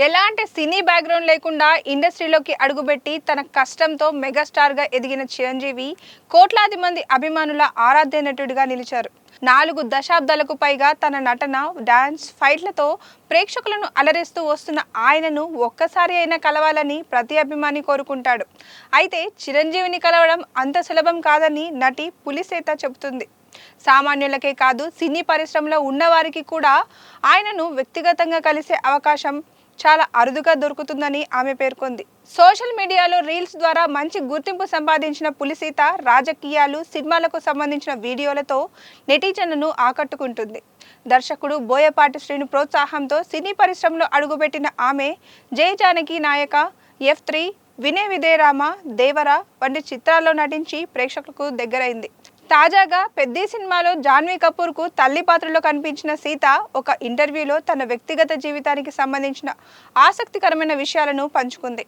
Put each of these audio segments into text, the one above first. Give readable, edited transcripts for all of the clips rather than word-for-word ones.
ఎలాంటి cine background లేకుండా ఇండస్ట్రీలోకి అడుగుపెట్టి తన కష్టంతో మెగాస్టార్గా ఎదిగిన చిరంజీవి కోట్లాది మంది అభిమానుల ఆరాధ్య నటుడిగా నిలిచారు. 4 దశాబ్దాలకు పైగా తన నటన, డాన్స్, ఫైట్లతో ప్రేక్షకులను అలరిస్తూ వస్తున్న ఆయనను ఒక్కసారి అయినా కలవాలని ప్రతి అభిమాని కోరుకుంటాడు. అయితే చిరంజీవిని కలవడం అంత సులభం కాదని నటి పులిసేత చెబుతుంది. సామాన్యులకే కాదు, సినీ పరిశ్రమలో ఉన్నవారికి కూడా ఆయనను వ్యక్తిగతంగా కలిసే అవకాశం చాలా అరుదుగా దొరుకుతుందని ఆమె పేర్కొంది. సోషల్ మీడియాలో రీల్స్ ద్వారా మంచి గుర్తింపు సంపాదించిన పులిసీత రాజకీయాలు, సినిమాలకు సంబంధించిన వీడియోలతో నెటిజన్లను ఆకట్టుకుంటుంది. దర్శకుడు బోయపాటి శ్రీను ప్రోత్సాహంతో సినీ పరిశ్రమలో అడుగుపెట్టిన ఆమె జై జానకి నాయక, F3, వినయ విధేయరామ, దేవర వంటి చిత్రాల్లో నటించి ప్రేక్షకులకు దగ్గరైంది. తాజాగా పెద్ది సినిమాలో జాన్వీ కపూర్కు తల్లి పాత్రలో కనిపించిన సీత ఒక ఇంటర్వ్యూలో తన వ్యక్తిగత జీవితానికి సంబంధించిన ఆసక్తికరమైన విషయాలను పంచుకుంది.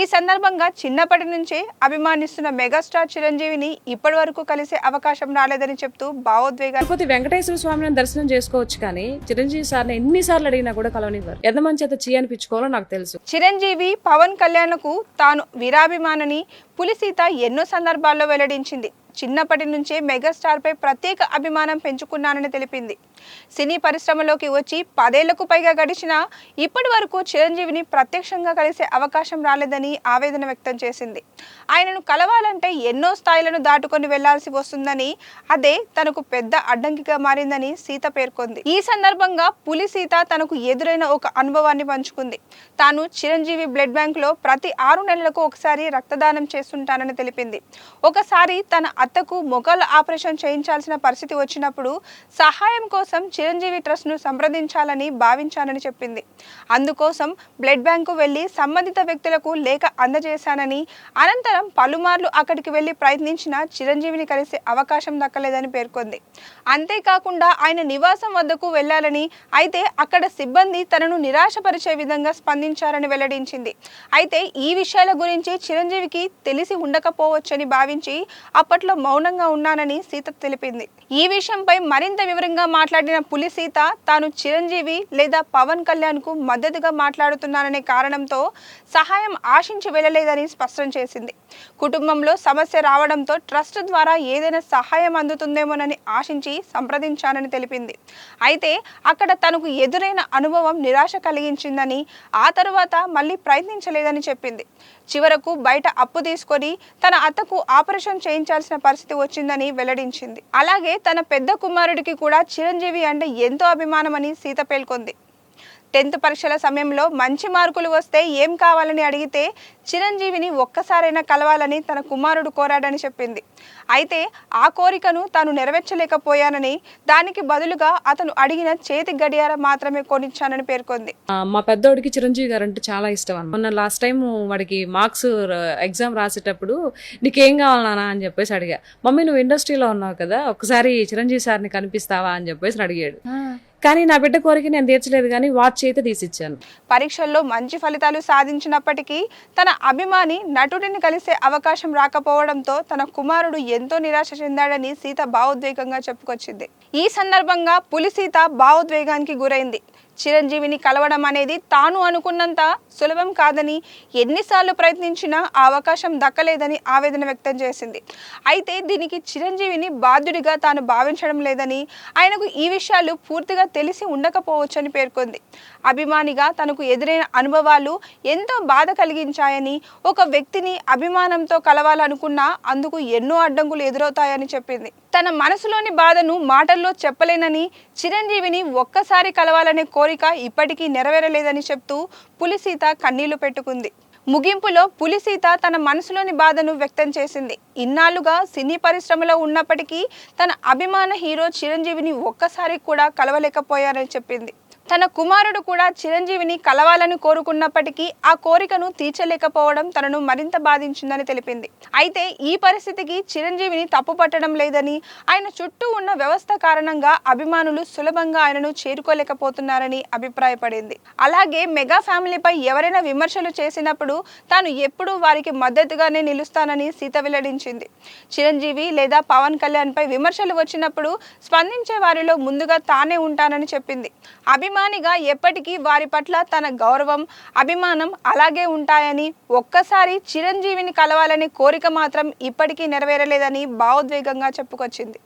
ఈ సందర్భంగా చిన్నప్పటి నుంచే అభిమానిస్తున్న మెగాస్టార్ చిరంజీవిని ఇప్పటి వరకు కలిసే అవకాశం రాలేదని చెప్తూ భావోద్వేగాలు. తిరుపతి వెంకటేశ్వర స్వామిని దర్శనం చేసుకోవచ్చు, కానీ చిరంజీవి సార్ని ఎన్నిసార్లు అడిగినా కూడా కలవనివ్వరు. ఎంతమంది చేత చీ అనిపించుకోవాలో నాకు తెలుసు. చిరంజీవి, పవన్ కళ్యాణ్కు తాను వీరాభిమానని పులిసీత ఎన్నో సందర్భాల్లో వెల్లడించింది. చిన్నప్పటి నుంచే మెగాస్టార్ పై ప్రత్యేక అభిమానం పెంచుకున్నానని తెలిపింది. సినీ పరిశ్రమలోకి వచ్చి 10 ఏళ్లకు పైగా గడిచినా ఇప్పటి వరకు చిరంజీవిని ప్రత్యక్షంగా కలిసే అవకాశం రాలేదని ఆవేదన వ్యక్తం చేసింది. ఆయనను కలవాలంటే ఎన్నో స్థాయిలను దాటుకొని వెళ్లాల్సి వస్తుందని, అదే తనకు పెద్ద అడ్డంకిగా మారిందని సీత పేర్కొంది. ఈ సందర్భంగా పులి సీత తనకు ఎదురైన ఒక అనుభవాన్ని పంచుకుంది. తాను చిరంజీవి బ్లడ్ బ్యాంక్ లో ప్రతి 6 నెలలకు ఒకసారి రక్తదానం చేస్తుంటానని తెలిపింది. ఒకసారి తన అత్తకు మొఘాల ఆపరేషన్ చేయించాల్సిన పరిస్థితి వచ్చినప్పుడు సహాయం కోసం చిరంజీవి ట్రస్ట్ ను సంప్రదించాలని భావించానని చెప్పింది. అందుకోసం బ్లడ్ బ్యాంకు వెళ్లి సంబంధిత వ్యక్తులకు లేఖ అందజేశానని, అనంతరం పలుమార్లు అక్కడికి వెళ్లి ప్రయత్నించిన చిరంజీవిని కలిసే అవకాశం దక్కలేదని పేర్కొంది. అంతేకాకుండా ఆయన నివాసం వద్దకు వెళ్లాలని, అయితే అక్కడ సిబ్బంది తనను నిరాశపరిచే విధంగా స్పందించారని వెల్లడించింది. అయితే ఈ విషయాల గురించి చిరంజీవికి తెలిసి ఉండకపోవచ్చని భావించి అప్పట్లో మౌనంగా ఉన్నానని సీత తెలిపింది. ఈ విషయంపై మరింత వివరంగా మాట్లాడిన పులి సీత తాను చిరంజీవి లేదా పవన్ కళ్యాణ్ కు మద్దతుగా మాట్లాడుతున్నాననే కారణంతో సహాయం ఆశించి వెళ్ళలేదని స్పష్టం చేసింది. కుటుంబంలో సమస్య రావడంతో ట్రస్ట్ ద్వారా ఏదైనా సహాయం అందుతుందేమోనని ఆశించి సంప్రదించానని తెలిపింది. అయితే అక్కడ తనకు ఎదురైన అనుభవం నిరాశ కలిగించిందని, ఆ తరువాత మళ్ళీ ప్రయత్నించలేదని చెప్పింది. చివరకు బయట అప్పు తీసుకొని తన అత్తకు ఆపరేషన్ చేయించాల్సిన పరిస్థితి వచ్చిందని వెల్లడించింది. అలాగే తన పెద్ద కుమారుడికి కూడా చిరంజీవి అంటే ఎంతో అభిమానమని సీత పేర్కొంది. 10th పరీక్షల సమయంలో మంచి మార్కులు వస్తే ఏం కావాలని అడిగితే చిరంజీవిని ఒక్కసారైనా కలవాలని తన కుమారుడు కోరాడని చెప్పింది. అయితే ఆ కోరికను తాను నెరవేర్చలేకపోయానని, దానికి బదులుగా అతను అడిగిన చేతి గడియారం మాత్రమే కొనిచ్చానని పేర్కొంది. మా పెద్దోడికి చిరంజీవి గారు అంటే చాలా ఇష్టం అన్న. మొన్న లాస్ట్ టైం వాడికి మార్క్స్ ఎగ్జామ్ రాసేటప్పుడు నీకేం కావాలనా అని చెప్పేసి అడిగా. మమ్మీ నువ్వు ఇండస్ట్రీలో ఉన్నావు కదా, ఒకసారి చిరంజీవి సార్ని కనిపిస్తావా అని చెప్పేసి అడిగాడు. కానీ నా బిడ్డ కోరిక నేను తీర్చలేదు, కానీ వాచ్ అయితే తీసిచ్చాను. పరీక్షల్లో మంచి ఫలితాలు సాధించినప్పటికీ తన అభిమాని నటుడిని కలిసే అవకాశం రాకపోవడంతో తన కుమారుడు ఎంతో నిరాశ చెందాడని సీత భావోద్వేగంగా చెప్పుకొచ్చింది. ఈ సందర్భంగా పులి సీత భావోద్వేగానికి గురైంది. చిరంజీవిని కలవడం అనేది తాను అనుకున్నంత సులభం కాదని, ఎన్నిసార్లు ప్రయత్నించినా ఆ అవకాశం దక్కలేదని ఆవేదన వ్యక్తం చేసింది. అయితే దీనికి చిరంజీవిని బాధ్యుడిగా తాను భావించడం లేదని, ఆయనకు ఈ విషయాలు పూర్తిగా తెలిసి ఉండకపోవచ్చని పేర్కొంది. అభిమానిగా తనకు ఎదురైన అనుభవాలు ఎంతో బాధ కలిగించాయని, ఒక వ్యక్తిని అభిమానంతో కలవాలనుకున్నా అందుకు ఎన్నో అడ్డంకులు ఎదురవుతాయని చెప్పింది. తన మనసులోని బాధను మాటల్లో చెప్పలేనని, చిరంజీవిని ఒక్కసారి కలవాలనే కోరిక ఇప్పటికీ నెరవేరలేదని చెప్తూ పులిసీత కన్నీళ్లు పెట్టుకుంది. ముగింపులో పులిసీత తన మనసులోని బాధను వ్యక్తం చేసింది. ఇన్నాళ్లుగా సినీ పరిశ్రమలో ఉన్నప్పటికీ తన అభిమాన హీరో చిరంజీవిని ఒక్కసారి కూడా కలవలేకపోయారని చెప్పింది. తన కుమారుడు కూడా చిరంజీవిని కలవాలని కోరుకున్నప్పటికీ ఆ కోరికను తీర్చలేకపోవడం తనను మరింత బాధించిందని తెలిపింది. అయితే ఈ పరిస్థితికి చిరంజీవిని తప్పుపట్టడం లేదని, ఆయన చుట్టూ ఉన్న వ్యవస్థ కారణంగా అభిమానులు సులభంగా ఆయనను చేరుకోలేకపోతున్నారని అభిప్రాయపడింది. అలాగే మెగా ఫ్యామిలీపై ఎవరైనా విమర్శలు చేసినప్పుడు తాను ఎప్పుడూ వారికి మద్దతుగానే నిలుస్తానని సీత వెల్లడించింది. చిరంజీవి లేదా పవన్ కళ్యాణ్ పై విమర్శలు వచ్చినప్పుడు స్పందించే వారిలో ముందుగా తానే ఉంటానని చెప్పింది. అభిమానిగా ఎప్పటికీ వారి పట్ల తన గౌరవం, అభిమానం అలాగే ఉంటాయని, ఒక్కసారి చిరంజీవిని కలవాలనే కోరిక మాత్రం ఇప్పటికీ నెరవేరలేదని భావోద్వేగంగా చెప్పుకొచ్చింది.